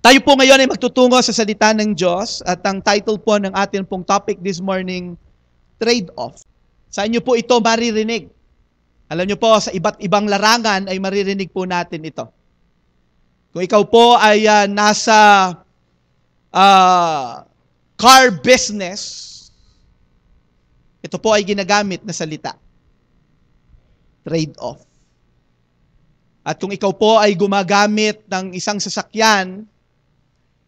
Tayo po ngayon ay magtutungo sa salita ng Diyos at ang title po ng ating pong topic this morning, trade-off. Sa inyo po ito maririnig. Alam nyo po, sa iba't ibang larangan ay maririnig po natin ito. Kung ikaw po ay nasa car business, ito po ay ginagamit na salita. Trade-off. At kung ikaw po ay gumagamit ng isang sasakyan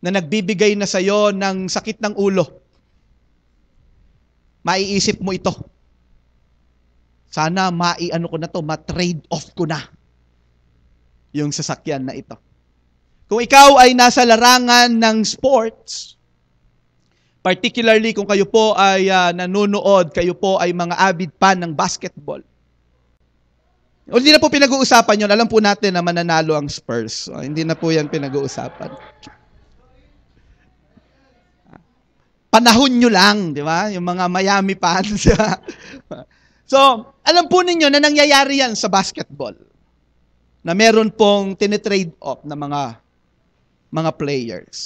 na nagbibigay na sa iyo ng sakit ng ulo, maiisip mo ito. Sana ma-trade off ko na yung sasakyan na ito. Kung ikaw ay nasa larangan ng sports, particularly kung kayo po ay nanonood, kayo po ay mga avid fan ng basketball. O hindi na po pinag-uusapan yun. Alam po natin na mananalo ang Spurs. O, hindi na po yan pinag-uusapan. Panahon nyo lang, di ba? Yung mga Miami fans. So, alam po ninyo na nangyayari yan sa basketball. Na meron pong tinitrade off na mga players.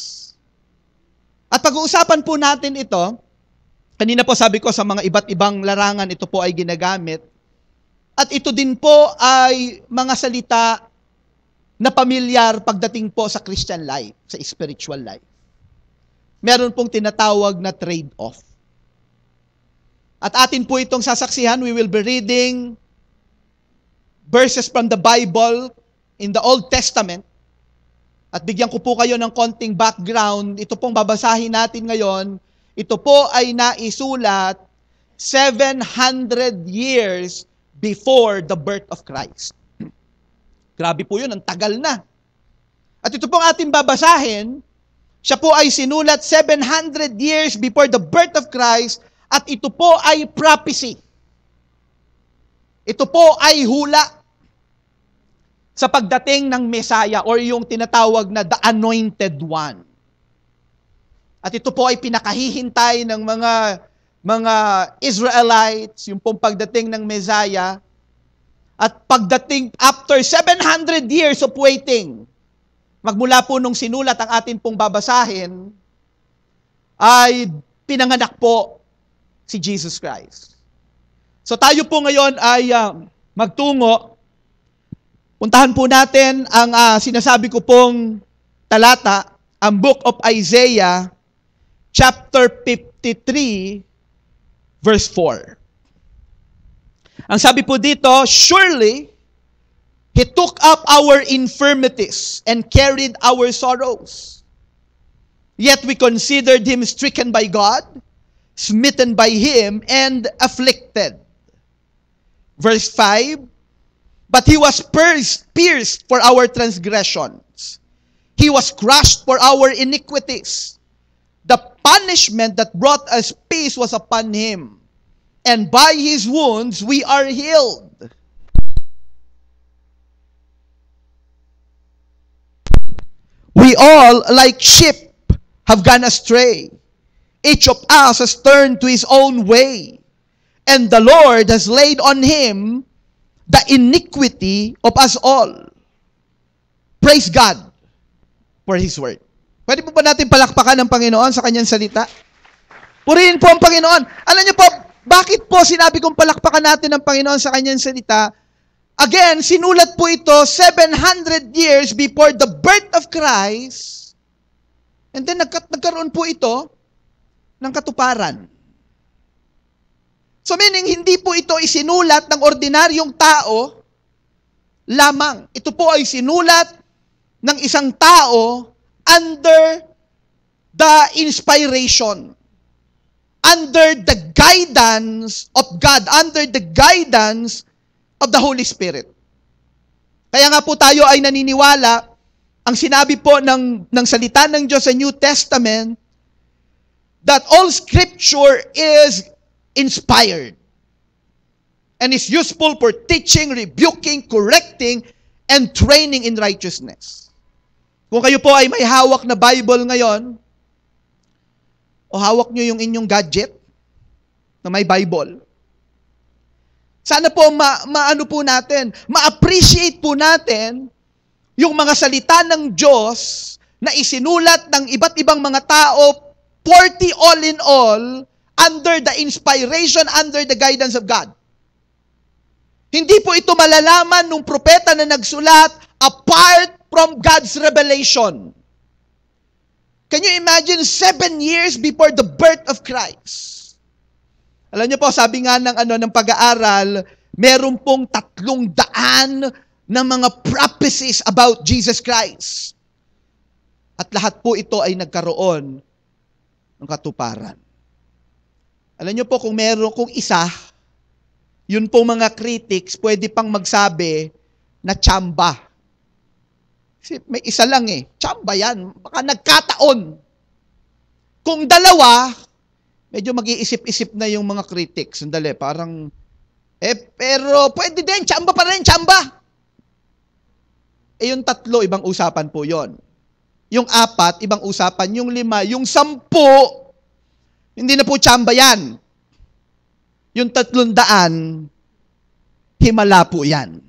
At pag-uusapan po natin ito, kanina po sabi ko sa mga iba't ibang larangan, ito po ay ginagamit. At ito din po ay mga salita na pamilyar pagdating po sa Christian life, sa spiritual life. Meron pong tinatawag na trade-off. At atin po itong sasaksihan, we will be reading verses from the Bible in the Old Testament. At bigyan ko po kayo ng konting background. Ito pong babasahin natin ngayon. Ito po ay naisulat 700 years before the birth of Christ. Grabe po yun, ang tagal na. At ito pong ating babasahin, siya po ay sinulat 700 years before the birth of Christ at ito po ay prophecy. Ito po ay hula sa pagdating ng Messiah or yung tinatawag na the Anointed One. At ito po ay pinakahihintay ng mga Israelites, yung pong pagdating ng Messiah. At pagdating after 700 years of waiting, magmula po nung sinulat ang atin pong babasahin, ay pinanganak po si Jesus Christ. So tayo po ngayon ay magtungo. Puntahan po natin ang sinasabi ko pong talata, ang Book of Isaiah, chapter 53, verse 4. Ang sabi po dito, surely, He took up our infirmities and carried our sorrows. Yet we considered Him stricken by God, smitten by Him, and afflicted. Verse 5, but He was pierced for our transgressions. He was crushed for our iniquities. The punishment that brought us peace was upon Him, and by His wounds we are healed. We all, like sheep, have gone astray. Each of us has turned to his own way. And the Lord has laid on Him the iniquity of us all. Praise God for His word. Pwede po ba natin palakpakan ng Panginoon sa Kanyang salita? Purihin po ang Panginoon. Alam niyo po, bakit po sinabi kong palakpakan natin ng Panginoon sa Kanyang salita? Again, sinulat po ito 700 years before the birth of Christ. And then nagkaroon po ito ng katuparan. So meaning, hindi po ito isinulat ng ordinaryong tao lamang. Ito po ay sinulat ng isang tao under the inspiration, under the guidance of God, under the guidance of the Holy Spirit. Kaya nga po tayo ay naniniwala, ang sinabi po ng salita ng Diyos sa New Testament, that all Scripture is inspired and is useful for teaching, rebuking, correcting, and training in righteousness. Kung kayo po ay may hawak na Bible ngayon, o hawak nyo yung inyong gadget na may Bible, sana po maano po natin, ma-appreciate po natin yung mga salita ng Diyos na isinulat ng iba't ibang mga tao, 40 all in all, under the inspiration, under the guidance of God. Hindi po ito malalaman ng propeta na nagsulat apart from God's revelation. Can you imagine 7 years before the birth of Christ? Alam niyo po, sabi nga ng pag-aaral, meron pong 300 na mga prophecies about Jesus Christ. At lahat po ito ay nagkaroon ng katuparan. Alam niyo po, kung isa, yun pong mga critics, pwede pang magsabi na tsamba. Kasi may isa lang tsamba yan. Baka nagkataon. Kung dalawa, medyo mag-iisip-isip na yung mga critics. Sandali, parang, pero pwede din, tsamba pa rin, tsamba. Yung 3, ibang usapan po yon. Yung 4, ibang usapan. Yung 5, yung 10, hindi na po tsamba yan. Yung 300, himala po yan.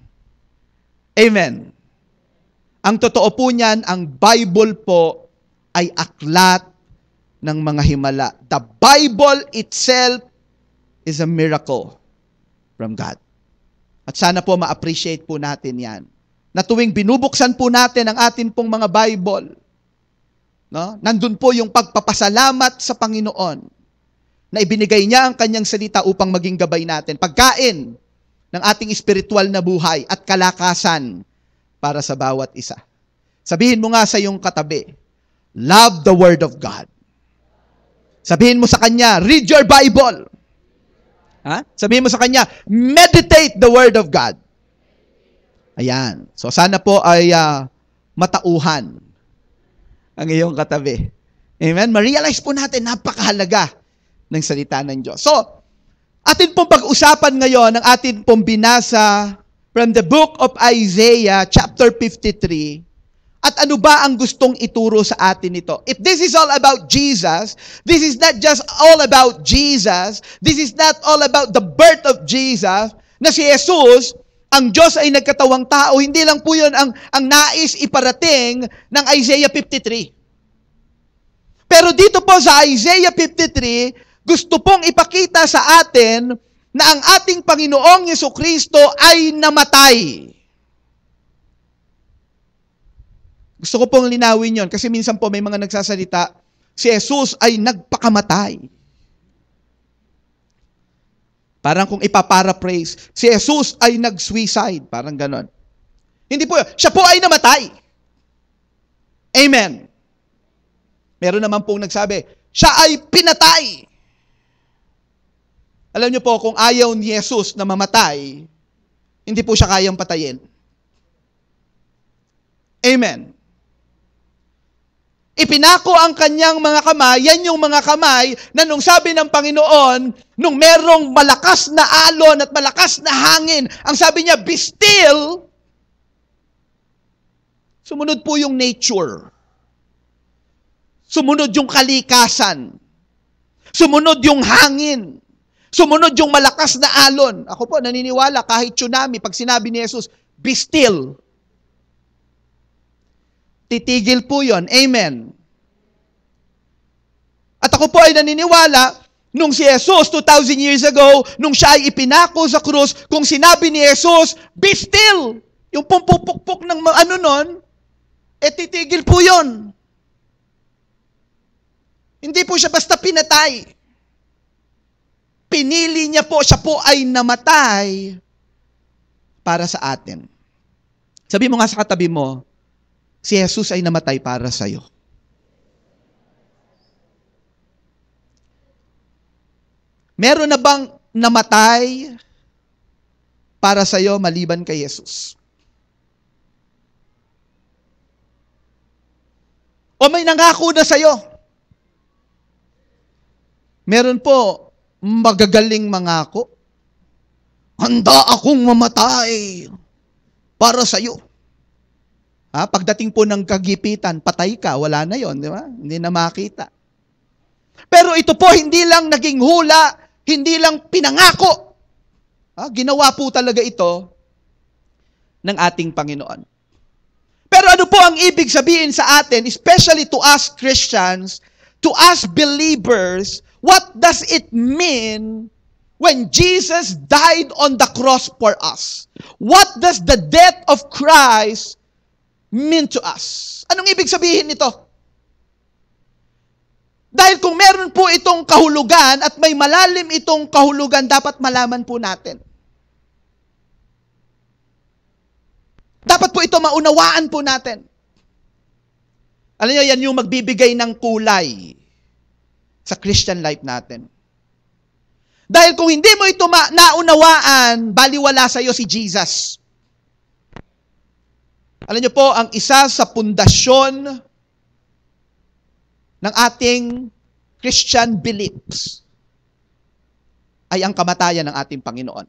Amen. Ang totoo po niyan, ang Bible po ay aklat ng mga himala. The Bible itself is a miracle from God. At sana po ma-appreciate po natin yan. Na tuwing binubuksan po natin ang atin pong mga Bible, nandun po yung pagpapasalamat sa Panginoon na ibinigay niya ang kanyang salita upang maging gabay natin. Pagkain ng ating espiritual na buhay at kalakasan para sa bawat isa. Sabihin mo nga sa iyong katabi, love the Word of God. Sabihin mo sa kanya, read your Bible. Sabihin mo sa kanya, meditate the Word of God. Ayan. So sana po ay matauhan ang iyong katabi. Amen? Ma-realize po natin, napakahalaga ng salita ng Diyos. So, atin pong pag-usapan ngayon, ang atin pong binasa from the book of Isaiah, chapter 53, at ano ba ang gustong ituro sa atin ito? If this is all about Jesus, this is not just all about Jesus, this is not all about the birth of Jesus, na si Jesus, ang Diyos ay nagkatawang tao, hindi lang po yun ang nais iparating ng Isaiah 53. Pero dito po sa Isaiah 53, gusto pong ipakita sa atin na ang ating Panginoong Yesukristo ay namatay. Gusto ko pong linawin yon kasi minsan po may mga nagsasalita, si Jesus ay nagpakamatay. Parang kung ipaparaphrase, si Jesus ay nag-suicide. Parang ganon. Hindi po, siya po ay namatay. Amen. Meron naman pong nagsabi, siya ay pinatay. Alam niyo po, kung ayaw ni Jesus na mamatay, hindi po siya kayang patayin. Amen. Ipinako ang kanyang mga kamay, yan yung mga kamay na nung sabi ng Panginoon, nung merong malakas na alon at malakas na hangin, ang sabi niya, be still, sumunod po yung nature. Sumunod yung kalikasan. Sumunod yung hangin. Sumunod yung malakas na alon. Ako po, naniniwala, kahit tsunami, pag sinabi ni Jesus, be still. Titigil po yon. Amen. At ako po ay naniniwala, nung si Jesus 2,000 years ago, nung siya ay ipinako sa krus, kung sinabi ni Jesus, be still. Yung pumpupukpuk ng nun, titigil po yon. Hindi po siya basta pinatay. Pinili niya po, siya po ay namatay para sa atin. Sabi mo nga sa katabi mo, si Jesus ay namatay para sa iyo. Meron na bang namatay para sa iyo maliban kay Jesus? O may nangako na sa iyo? Meron po magagaling mangako. Handa akong mamatay para sa iyo. Pagdating po ng kagipitan, patay ka, wala na yon, di ba? Hindi na makita. Pero ito po, hindi lang naging hula, hindi lang pinangako. Ginawa po talaga ito ng ating Panginoon. Pero ano Ano po ang ibig sabihin sa atin, especially to us Christians, to us believers, what does it mean when Jesus died on the cross for us? What does the death of Christ mean to us? Anong ibig sabihin nito? Dahil kung meron po itong kahulugan at may malalim itong kahulugan, dapat malaman po natin. Dapat po ito maunawaan po natin. Alam niyo, yan yung magbibigay ng kulay sa Christian life natin. Dahil kung hindi mo ito naunawaan, baliwala sa iyo si Jesus. Alam niyo po, ang isa sa pundasyon ng ating Christian beliefs ay ang kamatayan ng ating Panginoon.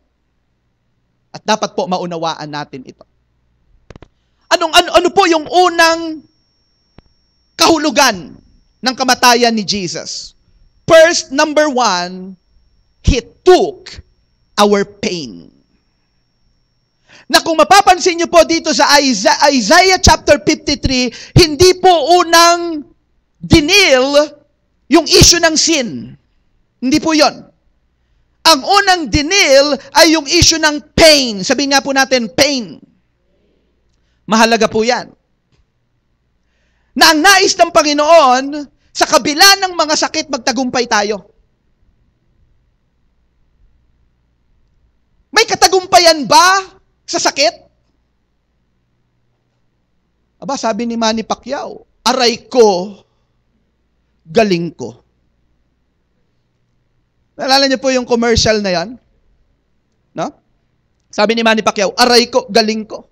At dapat po maunawaan natin ito. Ano po yung unang kahulugan ng kamatayan ni Jesus? First, number 1, He took our pain. Na kung mapapansin niyo po dito sa Isaiah chapter 53, hindi po unang dinil yung issue ng sin. Hindi po yon. Ang unang dinil ay yung issue ng pain. Sabihin nga po natin, pain. Mahalaga po yan. Na ang nais ng Panginoon, sa kabila ng mga sakit, magtagumpay tayo. May katagumpayan ba sa sakit? Aba, sabi ni Manny Pacquiao, aray ko, galing ko. Naalala niyo po yung commercial na yan? No? Sabi ni Manny Pacquiao, aray ko, galing ko.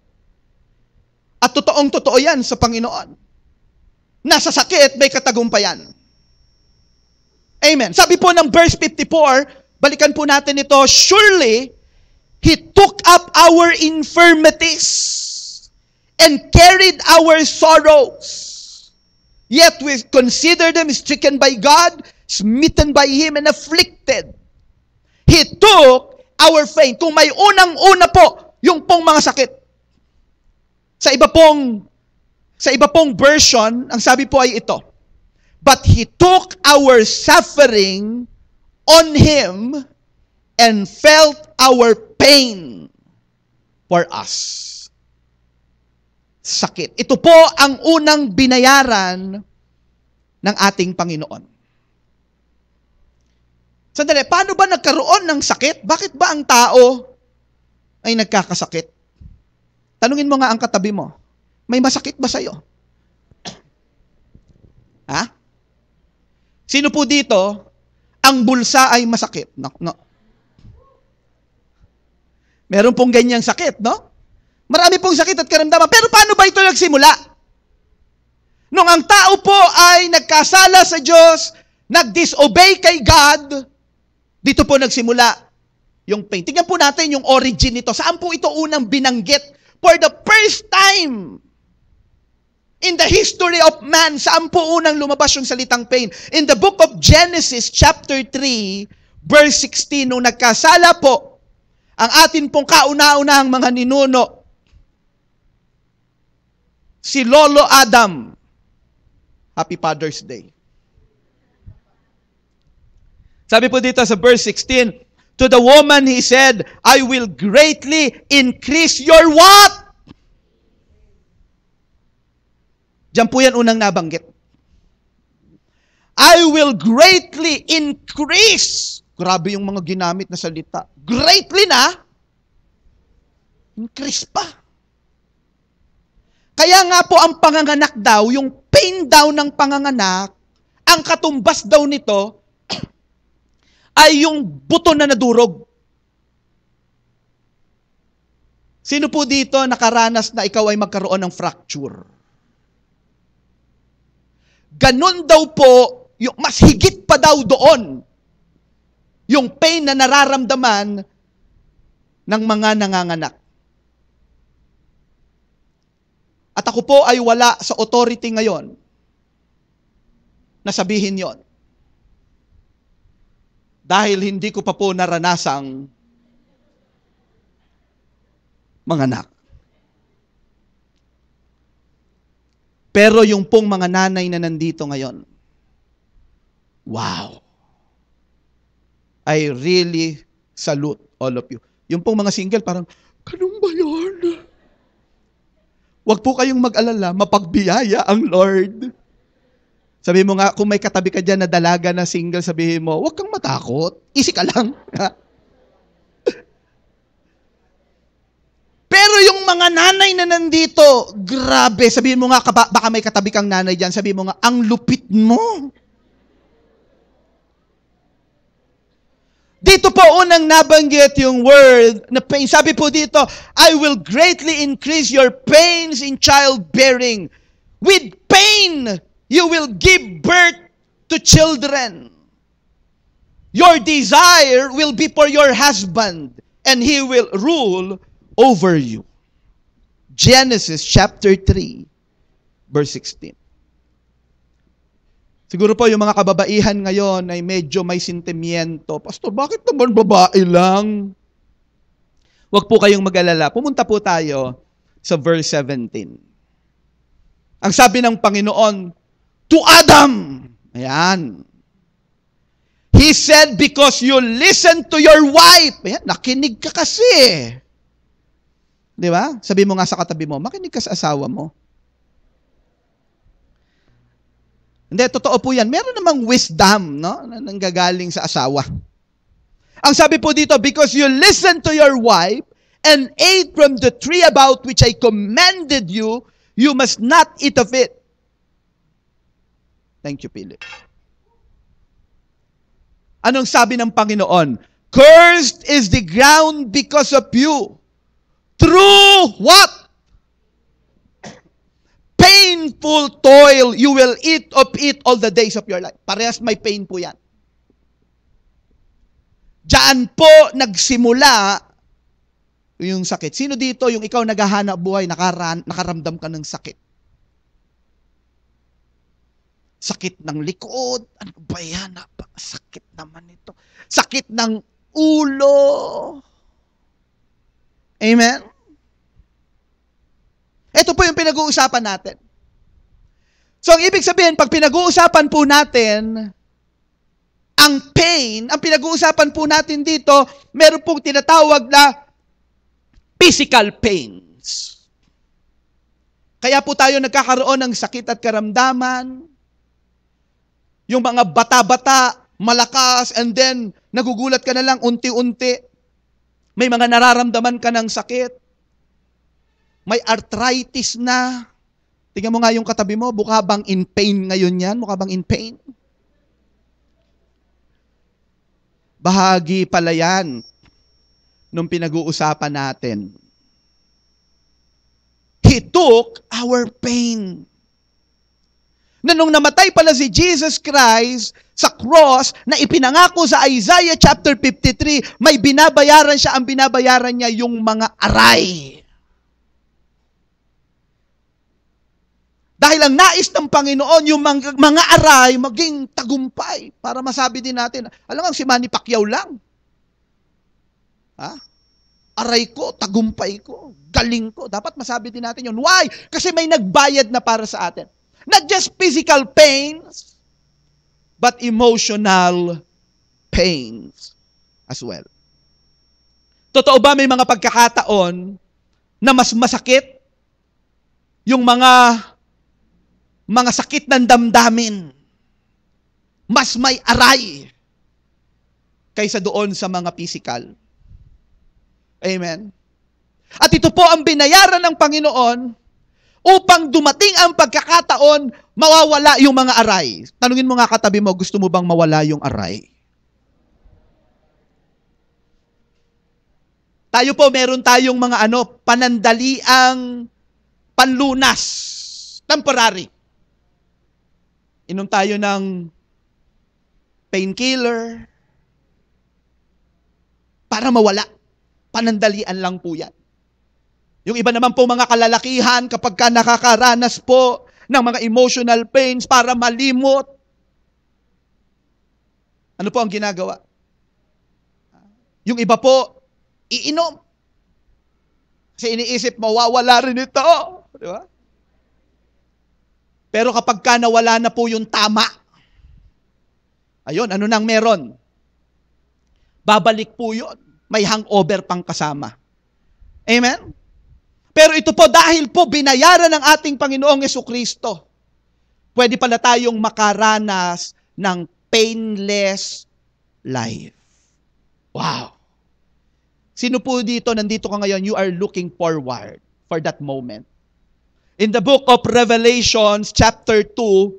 At totoong-totoo yan sa Panginoon. Nasa sakit, may katagumpayan. Amen. Sabi po ng verse 54, balikan po natin ito, surely, He took up our infirmities and carried our sorrows. Yet we consider them stricken by God, smitten by Him, and afflicted. He took our pain. Kung may unang-una po, yung pong mga sakit. Sa iba pong version, ang sabi po ay ito, but He took our suffering on Him and felt our pain for us. Sakit. Ito po ang unang binayaran ng ating Panginoon. Sandali, paano ba nagkaroon ng sakit? Bakit ba ang tao ay nagkakasakit? Tanungin mo nga ang katabi mo, may masakit ba sa'yo? Ha? Sino po dito, ang bulsa ay masakit? No. Meron pong ganyang sakit, no? Marami pong sakit at karamdaman. Pero paano ba ito nagsimula? Nung ang tao po ay nagkasala sa Diyos, nag-disobey kay God, dito po nagsimula yung pain. Tingnan po natin yung origin nito. Saan po ito unang binanggit? For the first time in the history of man, saan po unang lumabas yung salitang pain? In the book of Genesis chapter 3, verse 16, nung nagkasala po ang atin pong kauna-unahang mga ninuno, si Lolo Adam. Happy Father's Day. Sabi po dito sa verse 16, to the woman he said, I will greatly increase your what? Diyan po yan unang nabanggit. I will greatly increase. Grabe yung mga ginamit na salita. Greatly na, increase pa. Kaya nga po ang panganganak daw, yung pain daw ng panganganak, ang katumbas daw nito, ay yung buto na nadurog. Sino po dito nakaranas na ikaw ay magkaroon ng fracture? Ganon daw po, yung mas higit pa daw doon, yung pain na nararamdaman ng mga nanganganak. At ako po ay wala sa authority ngayon na sabihin yon. Dahil hindi ko pa po naranasang manganak. Pero yung pong mga nanay na nandito ngayon, wow! I really salute all of you. Yung pong mga single, parang, ganun ba yun? Huwag po kayong mag-alala, mapagbiyaya ang Lord. Sabihin mo nga, kung may katabi ka dyan na dalaga na single, sabihin mo, huwag kang matakot. Easy ka lang. Pero yung mga nanay na nandito, grabe, sabihin mo nga, baka may katabi kang nanay dyan, sabihin mo nga, ang lupit mo. Dito po unang nabanggit yung word na pain. Sabi po dito, I will greatly increase your pains in childbearing. With pain, you will give birth to children. Your desire will be for your husband, and he will rule over you. Genesis chapter 3, verse 16. Siguro po yung mga kababaihan ngayon ay medyo may sentimiento. Pastor, bakit naman babae lang? Huwag po kayong mag-alala. Pumunta po tayo sa verse 17. Ang sabi ng Panginoon, to Adam, ayan, He said, because you listen to your wife. Ayan, nakinig ka kasi. Di ba? Sabi mo nga sa katabi mo, makinig ka sa asawa mo. Hindi, totoo po yan. Meron namang wisdom, no? Na nanggagaling sa asawa. Ang sabi po dito, because you listen to your wife and ate from the tree about which I commanded you, you must not eat of it. Thank you, Philip. Anong sabi ng Panginoon? Cursed is the ground because of you. Through what? Painful toil, you will eat of it all the days of your life. Parehas may pain po yan. Diyan po nagsimula yung sakit. Sino dito yung ikaw naghahanap buhay, nakaramdam ka ng sakit? Sakit ng likod. Ano ba yan? Sakit naman ito. Sakit ng ulo. Amen? Ito po yung pinag-uusapan natin. So, ang ibig sabihin, pag pinag-uusapan po natin ang pain, ang pinag-uusapan po natin dito, meron pong tinatawag na physical pains. Kaya po tayo nagkakaroon ng sakit at karamdaman. Yung mga bata-bata, malakas, and then nagugulat ka na lang unti-unti. May mga nararamdaman ka ng sakit. May arthritis na. Tingnan mo nga yung katabi mo, mukha bang in pain ngayon yan? Mukha bang in pain? Bahagi pala yan nung pinag-uusapan natin. He took our pain. Na nung namatay pala si Jesus Christ sa cross na ipinangako sa Isaiah chapter 53, may binabayaran siya, ang binabayaran niya yung mga aray. Dahil ang nais ng Panginoon, yung mga aray maging tagumpay para masabi din natin, alam nga, si Manny Pacquiao lang. Ha? Aray ko, tagumpay ko, galing ko. Dapat masabi din natin yun. Why? Kasi may nagbayad na para sa atin. Not just physical pains, but emotional pains as well. Totoo ba may mga pagkakataon na mas masakit yung mga sakit ng damdamin, mas may aray kaysa doon sa mga physical. Amen? At ito po ang binayaran ng Panginoon upang dumating ang pagkakataon, mawawala yung mga aray. Tanungin mo nga katabi mo, gusto mo bang mawala yung aray? Tayo po, meron tayong mga panandaliang panlunas, temporary. Inom tayo ng painkiller para mawala. Panandalian lang po yan. Yung iba naman po mga kalalakihan, kapag ka nakakaranas po ng mga emotional pains para malimot, ano po ang ginagawa? Yung iba po, iinom. Kasi iniisip, mawawala rin ito. Di ba? Pero kapag ka nawala na po yung tama, ayun, ano nang meron? Babalik po yun. May hangover pang kasama. Amen? Pero ito po, dahil po binayaran ng ating Panginoong Jesucristo, pwede pala tayong makaranas ng painless life. Wow! Sino po dito, nandito ka ngayon, you are looking forward for that moment. In the book of Revelations, chapter 21,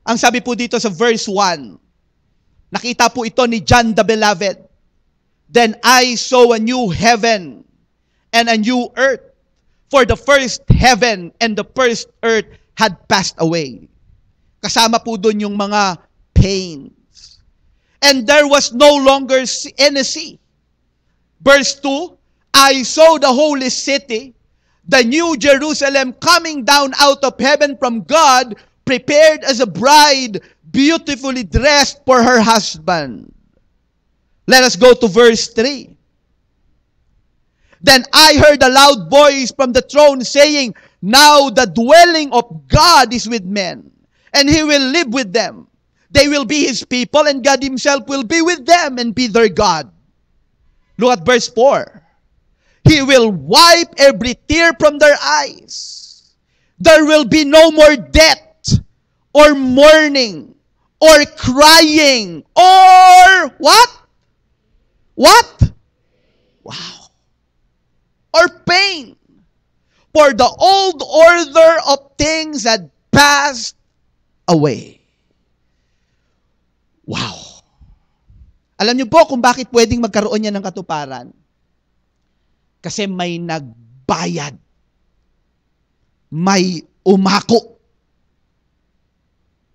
ang sabi po dito sa verse 1, nakita po ito ni John the Beloved. Then I saw a new heaven and a new earth, for the first heaven and the first earth had passed away. Kasama po doon yung mga pains. And there was no longer any sea. Verse 2, I saw the holy city, the new Jerusalem, coming down out of heaven from God, prepared as a bride, beautifully dressed for her husband. Let us go to verse 3. Then I heard a loud voice from the throne saying, now the dwelling of God is with men, and He will live with them. They will be His people, and God Himself will be with them and be their God. Look at verse 4. He will wipe every tear from their eyes. There will be no more death, or mourning, or crying, or what? What? Wow. Or pain. For the old order of things had passed away. Wow. Alam niyo po kung bakit pwedeng magkaroon niya ng katuparan? Kasi may nagbayad. May umako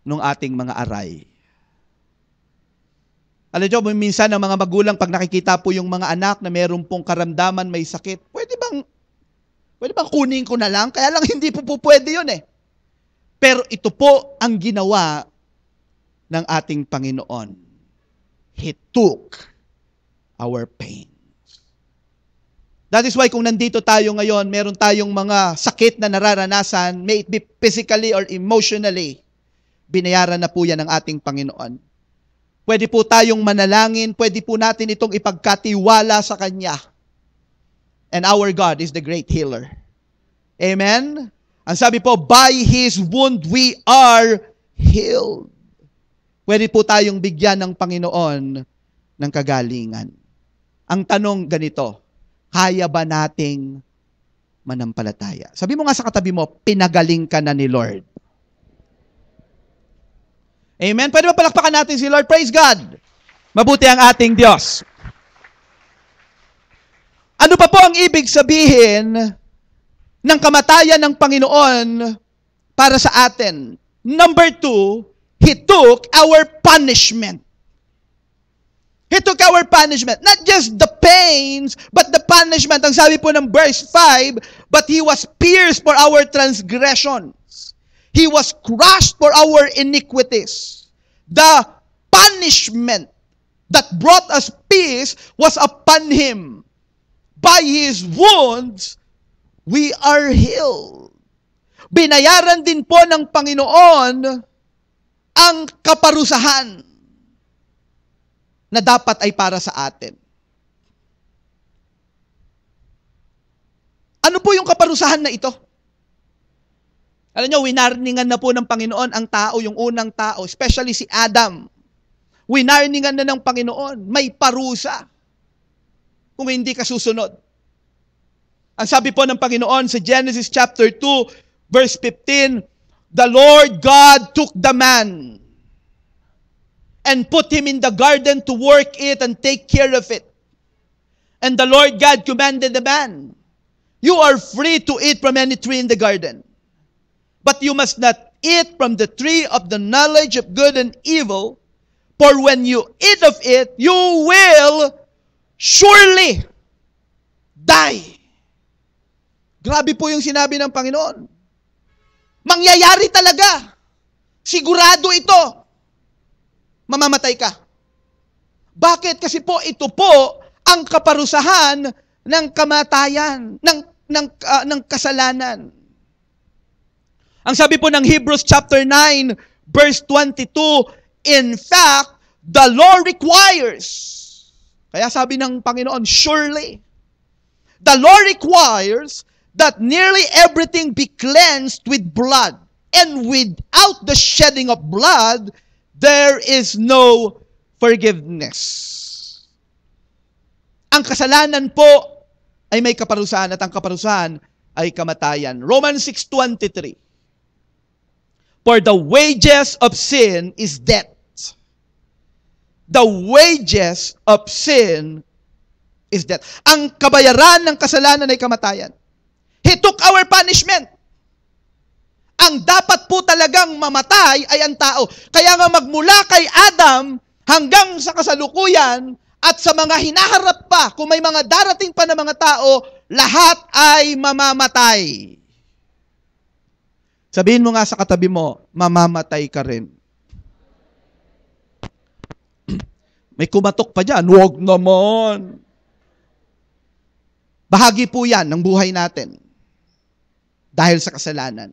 nung ating mga aray. Alam niyo, minsan ang mga magulang, pag nakikita po yung mga anak na meron pong karamdaman, may sakit, pwede bang kunin ko na lang? Kaya lang hindi po pwede yun eh. Pero ito po ang ginawa ng ating Panginoon. He took our pain. That is why kung nandito tayo ngayon, meron tayong mga sakit na nararanasan, may it be physically or emotionally, binayaran na po yan ng ating Panginoon. Pwede po tayong manalangin, pwede po natin itong ipagkatiwala sa Kanya. And our God is the great healer. Amen? Ang sabi po, by His wound we are healed. Pwede po tayong bigyan ng Panginoon ng kagalingan. Ang tanong ganito, kaya ba nating manampalataya? Sabi mo nga sa katabi mo, pinagaling ka na ni Lord. Amen? Pwede ba palakpakan natin si Lord? Praise God! Mabuti ang ating Diyos. Ano pa po ang ibig sabihin ng kamatayan ng Panginoon para sa atin? Number 2, He took our punishment. He took our punishment. Not just the pains, but the punishment. Ang sabi po ng verse 5, but He was pierced for our transgressions. He was crushed for our iniquities. The punishment that brought us peace was upon Him. By His wounds, we are healed. Binayaran din po ng Panginoon ang kaparusahan na dapat ay para sa atin. Ano po yung kaparusahan na ito? Alam nyo, winarningan na po ng Panginoon ang tao, yung unang tao, especially si Adam. Winarningan na ng Panginoon, may parusa kung hindi ka susunod. Ang sabi po ng Panginoon sa Genesis chapter 2, verse 15, the Lord God took the man and put him in the garden to work it and take care of it. And the Lord God commanded the man, you are free to eat from any tree in the garden, but you must not eat from the tree of the knowledge of good and evil, for when you eat of it, you will surely die. Grabe po yung sinabi ng Panginoon. Mangyayari talaga. Sigurado ito. Mamamatay ka. Bakit? Kasi po ito po ang kaparusahan ng kamatayan, ng kasalanan. Ang sabi po ng Hebrews chapter 9, verse 22, in fact, the law requires, kaya sabi ng Panginoon, surely, the law requires that nearly everything be cleansed with blood, and without the shedding of blood, there is no forgiveness. Ang kasalanan po ay may kaparusahan at ang kaparusahan ay kamatayan. Romans 6:23. For the wages of sin is death. The wages of sin is death. Ang kabayaran ng kasalanan ay kamatayan. He took our punishment. Ang dapat po talagang mamatay ay ang tao. Kaya nga magmula kay Adam hanggang sa kasalukuyan at sa mga hinaharap pa, kung may mga darating pa na mga tao, lahat ay mamamatay. Sabihin mo nga sa katabi mo, mamamatay ka rin. May kumatok pa dyan, huwag naman. Bahagi po yan ng buhay natin dahil sa kasalanan.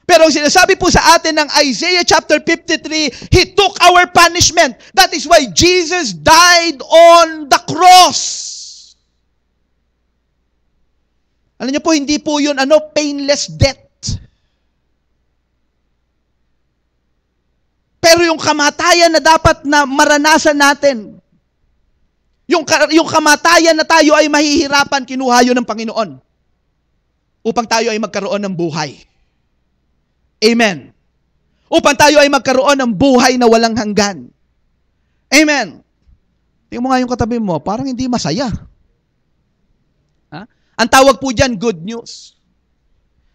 Pero ang sinasabi po sa atin ng Isaiah chapter 53, He took our punishment. That is why Jesus died on the cross. Alam niyo po, hindi po yun painless death. Pero yung kamatayan na dapat na maranasan natin, yung kamatayan na tayo ay mahihirapan, kinuha yun ng Panginoon upang tayo ay magkaroon ng buhay. Amen. Upang tayo ay magkaroon ng buhay na walang hanggan. Amen. Tingnan mo nga yung katabi mo, parang hindi masaya. Ha? Ang tawag po dyan, good news.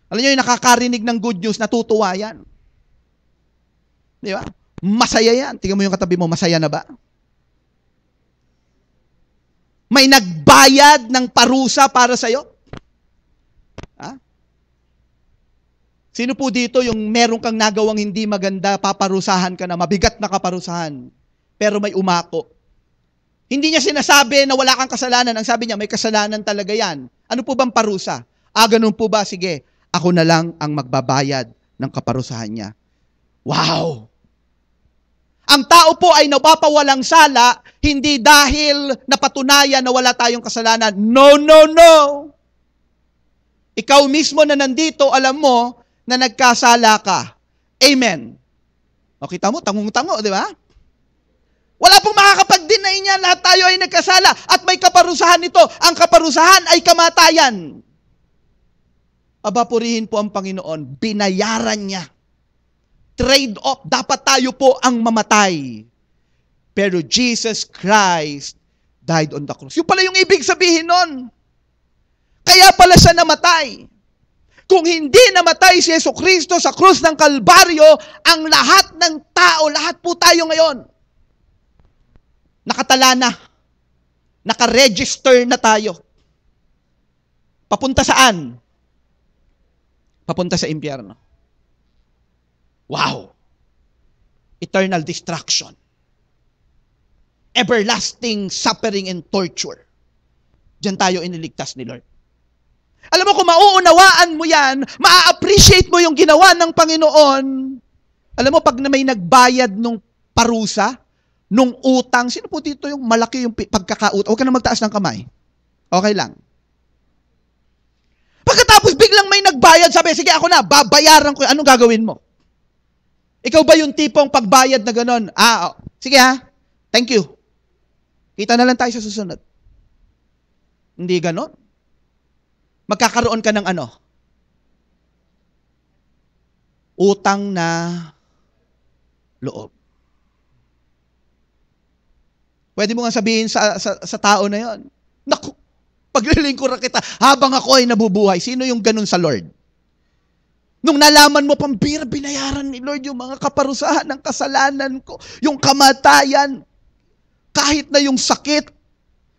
Alam niyo, yung nakakarinig ng good news, natutuwa yan. Di ba? Masaya yan. Tingnan mo yung katabi mo, masaya na ba? May nagbayad ng parusa para sa'yo? Ha? Sino po dito yung meron kang nagawang hindi maganda, paparusahan ka na, mabigat na kaparusahan, pero may umako? Hindi niya sinasabi na wala kang kasalanan. Ang sabi niya, may kasalanan talaga yan. Ano po bang parusa? Ganun po ba? Sige, ako na lang ang magbabayad ng kaparusahan niya. Wow! Ang tao po ay napapawalang sala, hindi dahil napatunayan na wala tayong kasalanan. No, no, no! Ikaw mismo na nandito, alam mo, na nagkasala ka. Amen. O kita mo, tangung-tango, di ba? Wala pong makakapag-deny niya, lahat tayo ay nagkasala at may kaparusahan nito. Ang kaparusahan ay kamatayan. Aba, purihin po ang Panginoon, binayaran niya. Trade off, dapat tayo po ang mamatay. Pero Jesus Christ died on the cross. Yung pala yung ibig sabihin nun. Kaya pala siya namatay. Kung hindi namatay si Jesucristo sa krus ng Kalbaryo, ang lahat ng tao, lahat po tayo ngayon, nakatala na, nakaregister na tayo. Papunta saan? Papunta sa impyerno. Wow! Eternal destruction. Everlasting suffering and torture. Diyan tayo iniligtas ni Lord. Alam mo, kung mauunawaan mo yan, maa-appreciate mo yung ginawa ng Panginoon. Alam mo, pag na may nagbayad nung parusa, nung utang, sino po dito yung malaki yung pagkakautang? Huwag ka na magtaas ng kamay. Okay lang. Pagkatapos biglang may nagbayad, sabi, sige ako na, babayaran ko. Anong gagawin mo? Ikaw ba yung tipong pagbayad na gano'n? Sige ha, thank you. Kita na lang tayo sa susunod. Hindi gano'n. Magkakaroon ka ng utang na loob. Pwede mo nga sabihin sa tao na yon, naku, paglilingkuran kita habang ako ay nabubuhay. Sino yung ganun sa Lord? Nung nalaman mo, pambira, binayaran ni Lord yung mga kaparusahan ng kasalanan ko, yung kamatayan, kahit na yung sakit.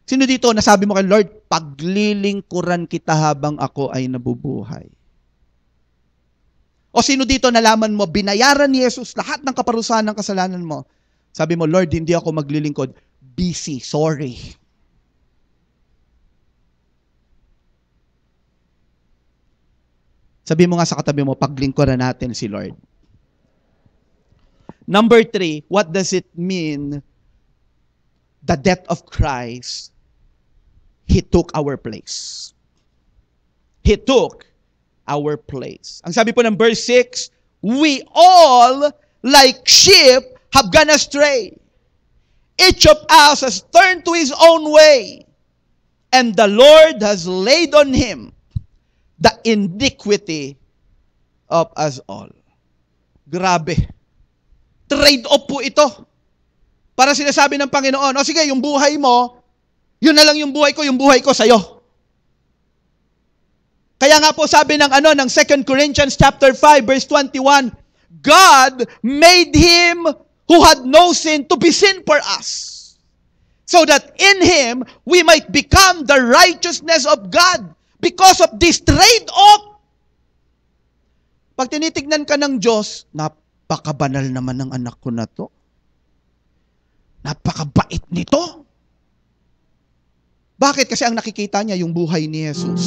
Sino dito nasabi mo kay Lord, paglilingkuran kita habang ako ay nabubuhay? O sino dito nalaman mo, binayaran ni Jesus lahat ng kaparusahan ng kasalanan mo? Sabi mo, Lord, hindi ako maglilingkod. Busy, sorry. Sabi mo nga sa katabi mo, paglingkuran natin si Lord. Number 3, what does it mean? The death of Christ, He took our place. He took our place. Ang sabi po ng verse 6, we all, like sheep, have gone astray. Each of us has turned to his own way, and the Lord has laid on him the iniquity of us all. Grabe. Trade-off po ito. Para sinasabi ng Panginoon, o sige, yung buhay mo, yun na lang yung buhay ko sa'yo. Kaya nga po sabi ng ng 2 Corinthians chapter 5 verse 21, God made him who had no sin to be sin for us, so that in him we might become the righteousness of God. Because of this trade-off. Pag tinitignan ka ng Diyos, napakabanal naman ng anak ko na to. Napakabait nito. Bakit? Kasi ang nakikita niya yung buhay ni Jesus.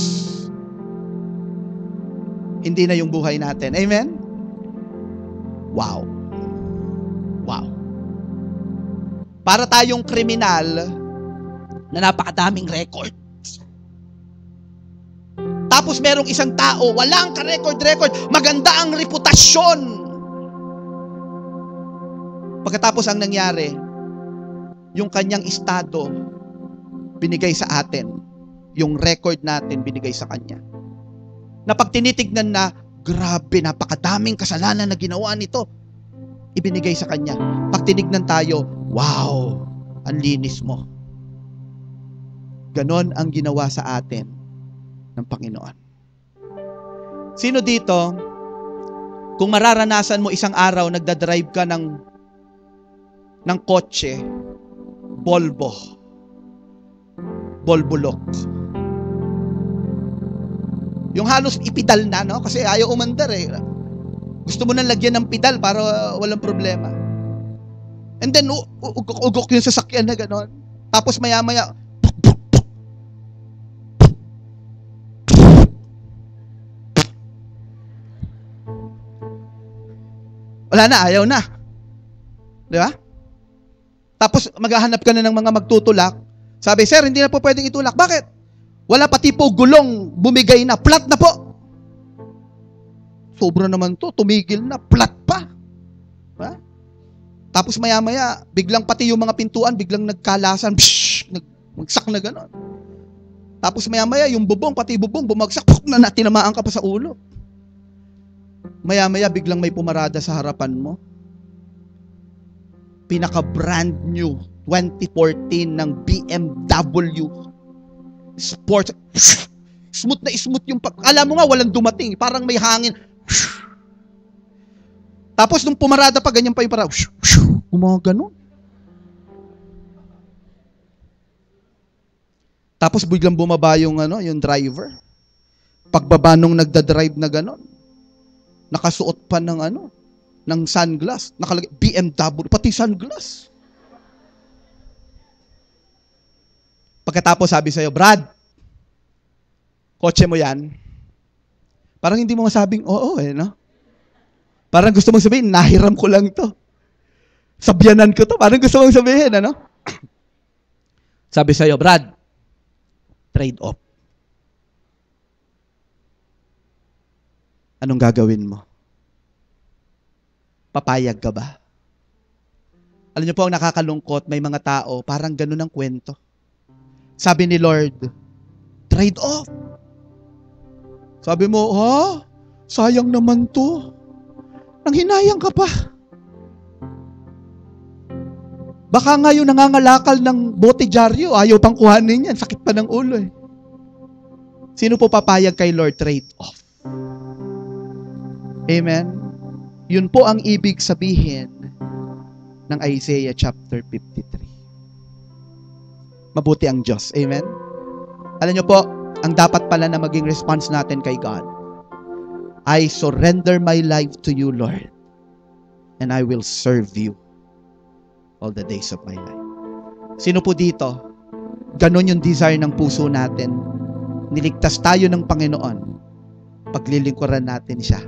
Hindi na yung buhay natin. Amen? Wow. Wow. Para tayong kriminal na napakadaming record. Tapos merong isang tao, walang ka-record, maganda ang reputasyon. Pagkatapos ang nangyari, yung kanyang estado, binigay sa atin. Yung record natin, binigay sa kanya. Na pag tinitignan na, grabe, napakadaming kasalanan na ginawa nito, ibinigay sa kanya. Pag tinignan tayo, wow, ang linis mo. Ganon ang ginawa sa atin ng Panginoon. Sino dito, kung mararanasan mo isang araw, nagdadrive ka ng kotse, Volvo-lock. Yung halos ipidal na, no? Kasi ayaw umandar eh. Gusto mo nang lagyan ng pedal para walang problema. And then, ugok yung sasakyan na gano'n. Tapos maya-maya, wala na, ayaw na. Di ba? Tapos maghahanap ka na ng mga magtutulak. Sabi, sir, hindi na po pwedeng itulak. Bakit? Wala pati po gulong, bumigay na, flat na po. Sobra naman to, tumigil na, flat pa. Diba? Tapos maya-maya, biglang pati yung mga pintuan, biglang nagkalasan, magsak na gano'n. Tapos maya-maya, yung bubong, pati bubong, bumagsak, na tinamaan ka pa sa ulo. Maya-maya, biglang may pumarada sa harapan mo. Pinaka-brand new 2014 ng BMW Sport. Smooth na smooth yung alam mo nga, walang dumating. Parang may hangin. Tapos nung pumarada pa, ganyan pa yung parang gumagano. Tapos biglang bumaba yung yung driver. Pagbaba nung nagda-drive na ganon, nakasuot pa ng ng sunglass. Nakalagay BMW, pati sunglass. Pagkatapos sabi sa'yo, Brad, kotse mo yan? Parang hindi mo masabing, oo no? Parang gusto mong sabihin, nahiram ko lang to. Sabyanan ko to. Parang gusto mong sabihin, Sabi sa'yo, Brad, trade off. Anong gagawin mo? Papayag ka ba? Alam niyo po, ang nakakalungkot, may mga tao, parang ganun ang kwento. Sabi ni Lord, trade off. Sabi mo, sayang naman to. Nanghinayang ka pa. Baka nga yung nangangalakal ng bote dyaryo, ayaw pang kuhanin yan, sakit pa ng ulo eh. Sino po papayag kay Lord? Trade off. Amen? Yun po ang ibig sabihin ng Isaiah chapter 53. Mabuti ang Diyos. Amen? Alam niyo po, ang dapat pala na maging response natin kay God, I surrender my life to you, Lord, and I will serve you all the days of my life. Sino po dito? Ganon yung desire ng puso natin. Niligtas tayo ng Panginoon paglilingkuran natin siya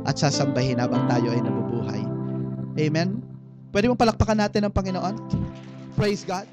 at sasambahin habang tayo ay nabubuhay. Amen? Pwede mong palakpakan natin ang Panginoon? Praise God.